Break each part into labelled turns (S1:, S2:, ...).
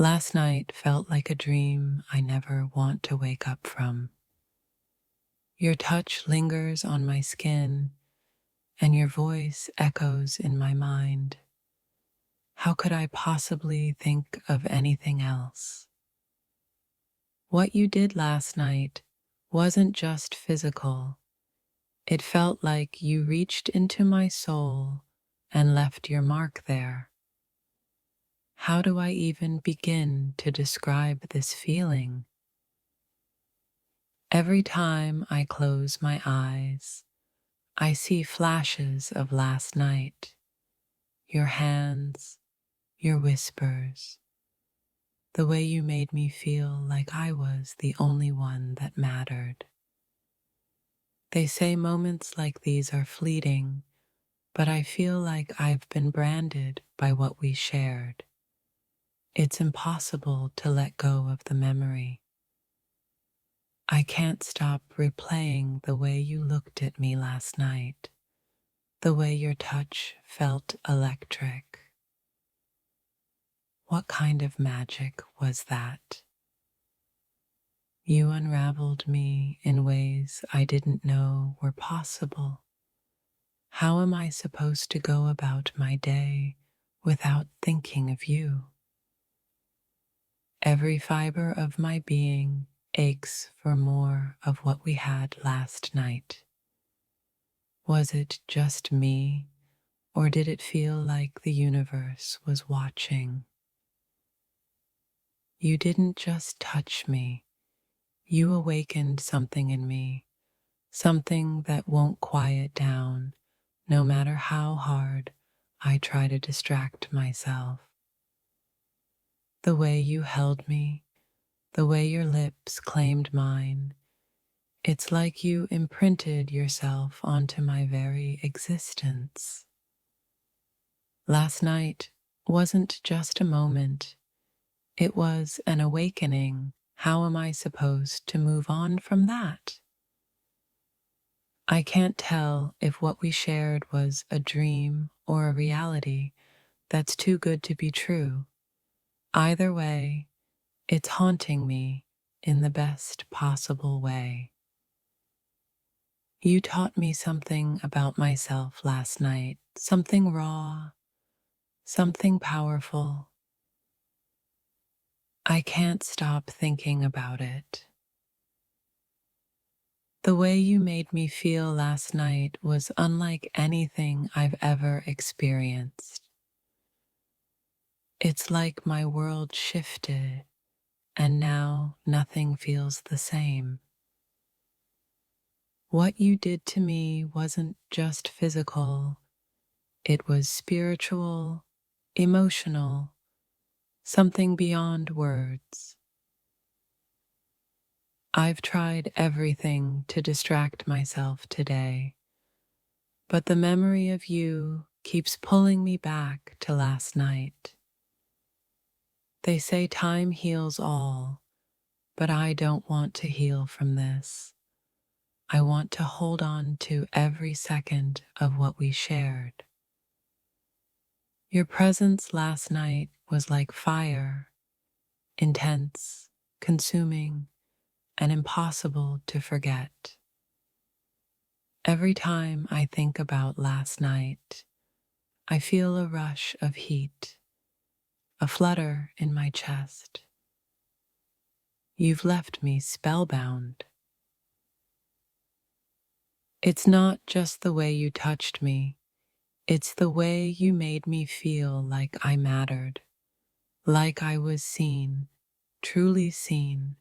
S1: Last night felt like a dream I never want to wake up from. Your touch lingers on my skin, and your voice echoes in my mind. How could I possibly think of anything else? What you did last night wasn't just physical. It felt like you reached into my soul and left your mark there. How do I even begin to describe this feeling? Every time I close my eyes, I see flashes of last night, your hands, your whispers, the way you made me feel like I was the only one that mattered. They say moments like these are fleeting, but I feel like I've been branded by what we shared. It's impossible to let go of the memory. I can't stop replaying the way you looked at me last night, the way your touch felt electric. What kind of magic was that? You unraveled me in ways I didn't know were possible. How am I supposed to go about my day without thinking of you? Every fiber of my being aches for more of what we had last night. Was it just me, or did it feel like the universe was watching? You didn't just touch me, you awakened something in me, something that won't quiet down, no matter how hard I try to distract myself. The way you held me, the way your lips claimed mine, it's like you imprinted yourself onto my very existence. Last night wasn't just a moment, it was an awakening. How am I supposed to move on from that? I can't tell if what we shared was a dream or a reality that's too good to be true. Either way, it's haunting me in the best possible way. You taught me something about myself last night, something raw, something powerful. I can't stop thinking about it. The way you made me feel last night was unlike anything I've ever experienced. It's like my world shifted, and now nothing feels the same. What you did to me wasn't just physical, it was spiritual, emotional, something beyond words. I've tried everything to distract myself today, but the memory of you keeps pulling me back to last night. They say time heals all, but I don't want to heal from this. I want to hold on to every second of what we shared. Your presence last night was like fire, intense, consuming, and impossible to forget. Every time I think about last night, I feel a rush of heat, a flutter in my chest. You've left me spellbound. It's not just the way you touched me, it's the way you made me feel like I mattered, like I was seen, truly seen.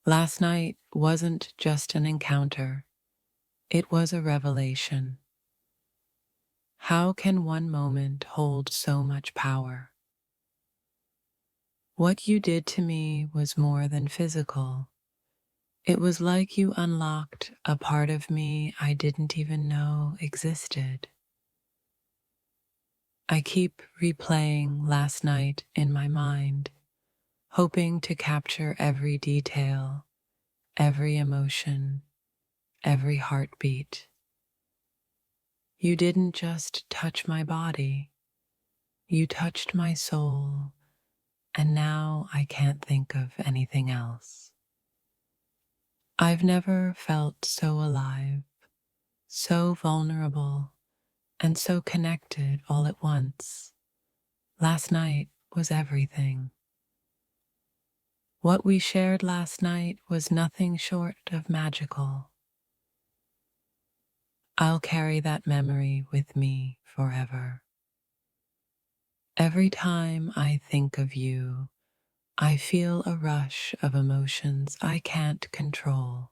S1: Last night wasn't just an encounter, it was a revelation. How can one moment hold so much power? What you did to me was more than physical. It was like you unlocked a part of me I didn't even know existed. I keep replaying last night in my mind, hoping to capture every detail, every emotion, every heartbeat. You didn't just touch my body, you touched my soul and now I can't think of anything else. I've never felt so alive, so vulnerable, and so connected all at once. Last night was everything. What we shared last night was nothing short of magical. I'll carry that memory with me forever. Every time I think of you, I feel a rush of emotions I can't control.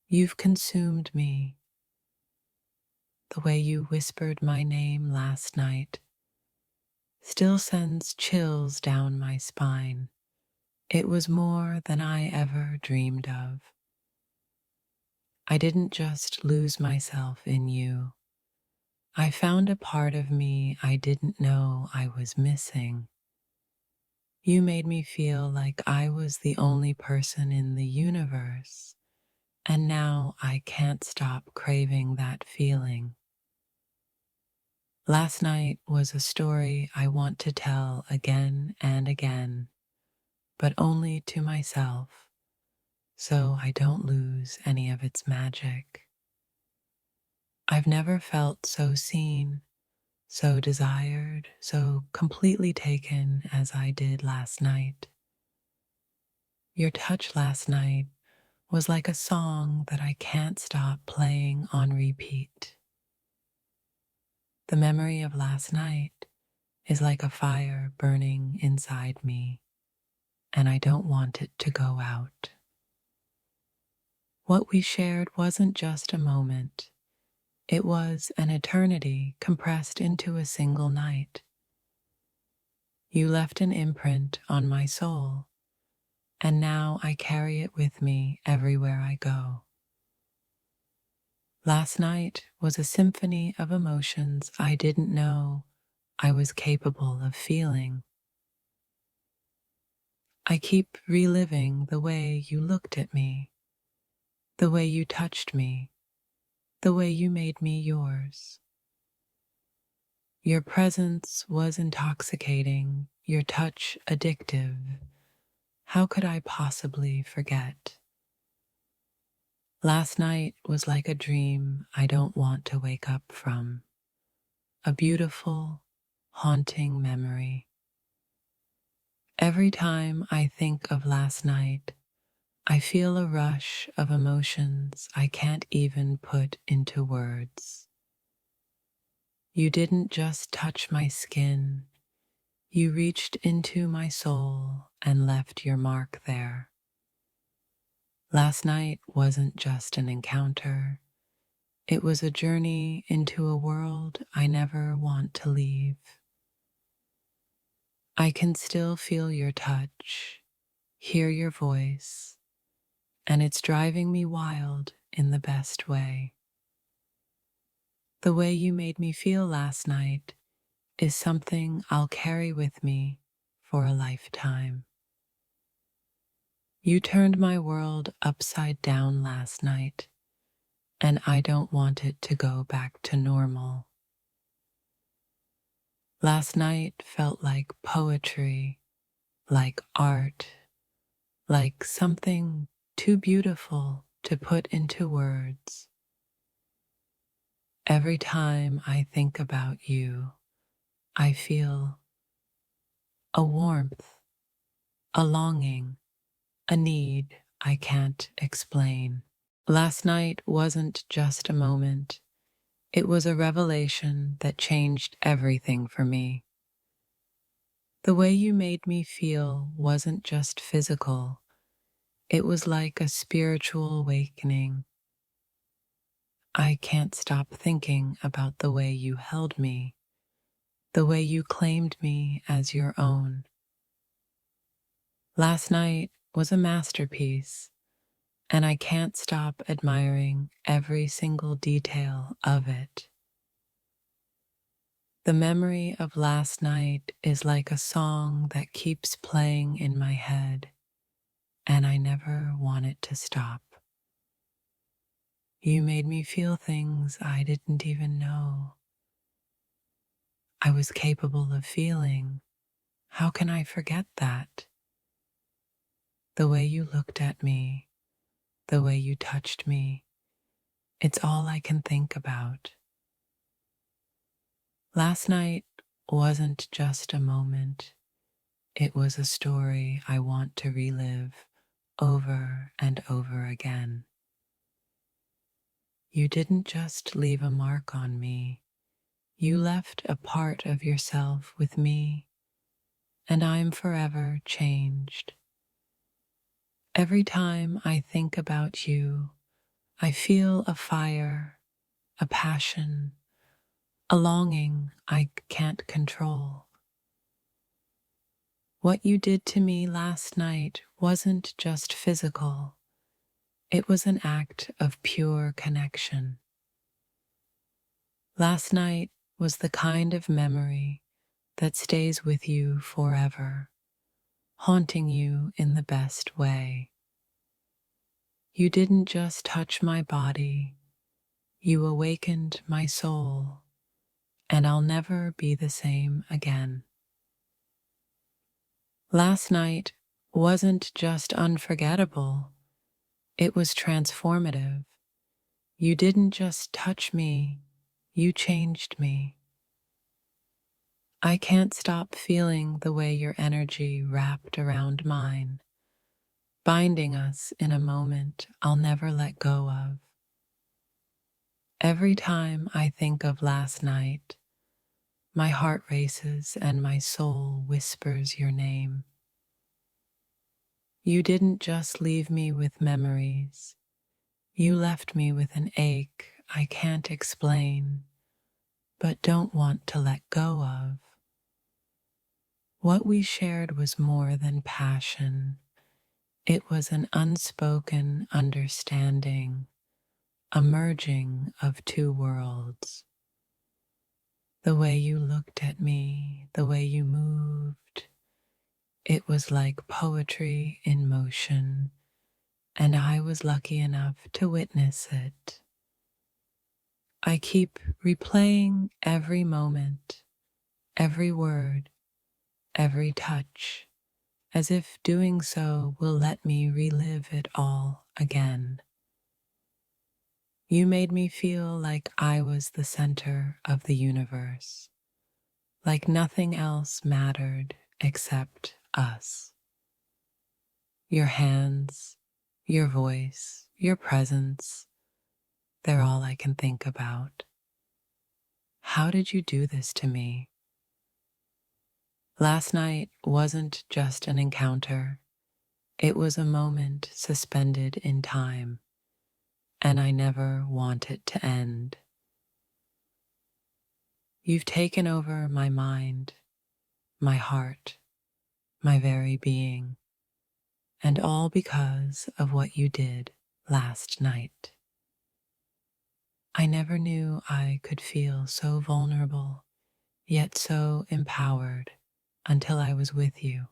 S1: You've consumed me. The way you whispered my name last night still sends chills down my spine. It was more than I ever dreamed of. I didn't just lose myself in you. I found a part of me I didn't know I was missing. You made me feel like I was the only person in the universe, and now I can't stop craving that feeling. Last night was a story I want to tell again and again, but only to myself, so I don't lose any of its magic. I've never felt so seen, so desired, so completely taken as I did last night. Your touch last night was like a song that I can't stop playing on repeat. The memory of last night is like a fire burning inside me, and I don't want it to go out. What we shared wasn't just a moment, it was an eternity compressed into a single night. You left an imprint on my soul, and now I carry it with me everywhere I go. Last night was a symphony of emotions I didn't know I was capable of feeling. I keep reliving the way you looked at me, the way you touched me, the way you made me yours. Your presence was intoxicating, your touch addictive. How could I possibly forget? Last night was like a dream I don't want to wake up from, a beautiful, haunting memory. Every time I think of last night, I feel a rush of emotions I can't even put into words. You didn't just touch my skin, you reached into my soul and left your mark there. Last night wasn't just an encounter, it was a journey into a world I never want to leave. I can still feel your touch, hear your voice, and it's driving me wild in the best way. The way you made me feel last night is something I'll carry with me for a lifetime. You turned my world upside down last night, and I don't want it to go back to normal. Last night felt like poetry, like art, like something too beautiful to put into words. Every time I think about you, I feel a warmth, a longing, a need I can't explain. Last night wasn't just a moment, it was a revelation that changed everything for me. The way you made me feel wasn't just physical, it was like a spiritual awakening. I can't stop thinking about the way you held me, the way you claimed me as your own. Last night was a masterpiece, and I can't stop admiring every single detail of it. The memory of last night is like a song that keeps playing in my head, and I never want it to stop. You made me feel things I didn't even know I was capable of feeling. How can I forget that? The way you looked at me, the way you touched me, it's all I can think about. Last night wasn't just a moment, it was a story I want to relive over and over again. You didn't just leave a mark on me, you left a part of yourself with me, and I'm forever changed. Every time I think about you, I feel a fire, a passion, a longing I can't control. What you did to me last night wasn't just physical, it was an act of pure connection. Last night was the kind of memory that stays with you forever, haunting you in the best way. You didn't just touch my body, you awakened my soul, and I'll never be the same again. Last night wasn't just unforgettable, it was transformative. You didn't just touch me, you changed me. I can't stop feeling the way your energy wrapped around mine, binding us in a moment I'll never let go of. Every time I think of last night, my heart races and my soul whispers your name. You didn't just leave me with memories, you left me with an ache I can't explain, but don't want to let go of. What we shared was more than passion. It was an unspoken understanding, a merging of two worlds. The way you looked at me, the way you moved, it was like poetry in motion, and I was lucky enough to witness it. I keep replaying every moment, every word, every touch, as if doing so will let me relive it all again. You made me feel like I was the center of the universe, like nothing else mattered except us. Your hands, your voice, your presence, they're all I can think about. How did you do this to me? Last night wasn't just an encounter, it was a moment suspended in time, and I never want it to end. You've taken over my mind, my heart, my very being, and all because of what you did last night. I never knew I could feel so vulnerable, yet so empowered until I was with you.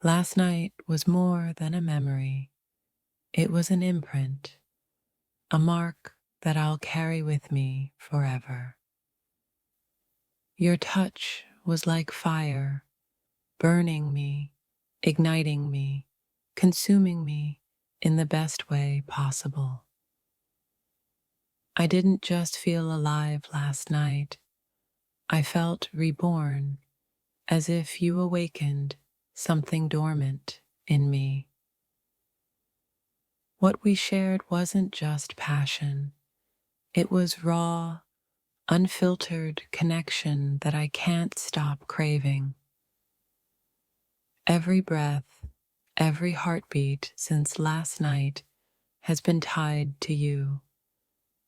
S1: Last night was more than a memory, it was an imprint, a mark that I'll carry with me forever. Your touch was like fire, burning me, igniting me, consuming me in the best way possible. I didn't just feel alive last night, I felt reborn, as if you awakened something dormant in me. What we shared wasn't just passion, it was raw, unfiltered connection that I can't stop craving. Every breath, every heartbeat since last night has been tied to you,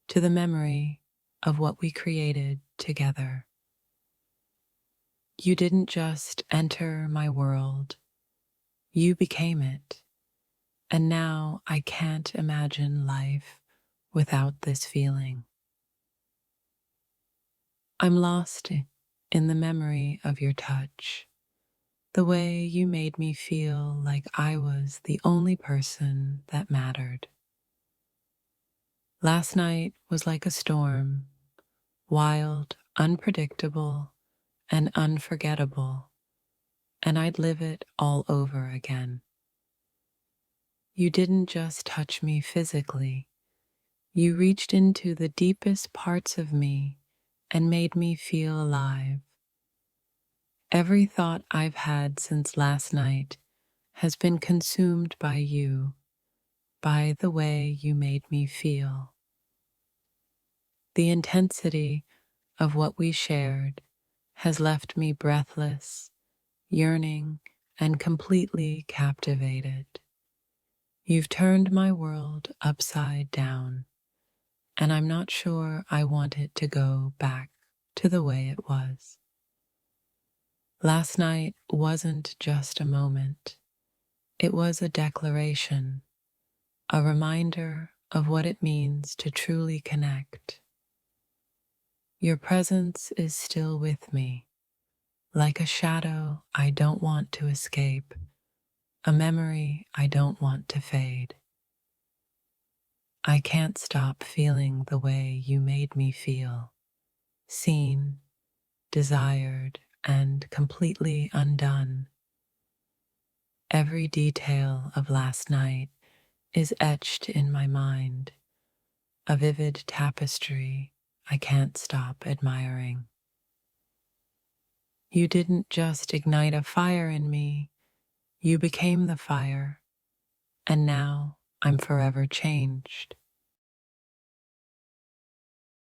S1: to the memory of what we created together. You didn't just enter my world, you became it, and now I can't imagine life without this feeling. I'm lost in the memory of your touch, the way you made me feel like I was the only person that mattered. Last night was like a storm, wild, unpredictable, and unforgettable, and I'd live it all over again. You didn't just touch me physically, you reached into the deepest parts of me and made me feel alive. Every thought I've had since last night has been consumed by you, by the way you made me feel. The intensity of what we shared has left me breathless, yearning, and completely captivated. You've turned my world upside down, and I'm not sure I want it to go back to the way it was. Last night wasn't just a moment, it was a declaration, a reminder of what it means to truly connect. Your presence is still with me, like a shadow I don't want to escape, a memory I don't want to fade. I can't stop feeling the way you made me feel, seen, desired, and completely undone. Every detail of last night is etched in my mind, a vivid tapestry I can't stop admiring. You didn't just ignite a fire in me, you became the fire, and now I'm forever changed.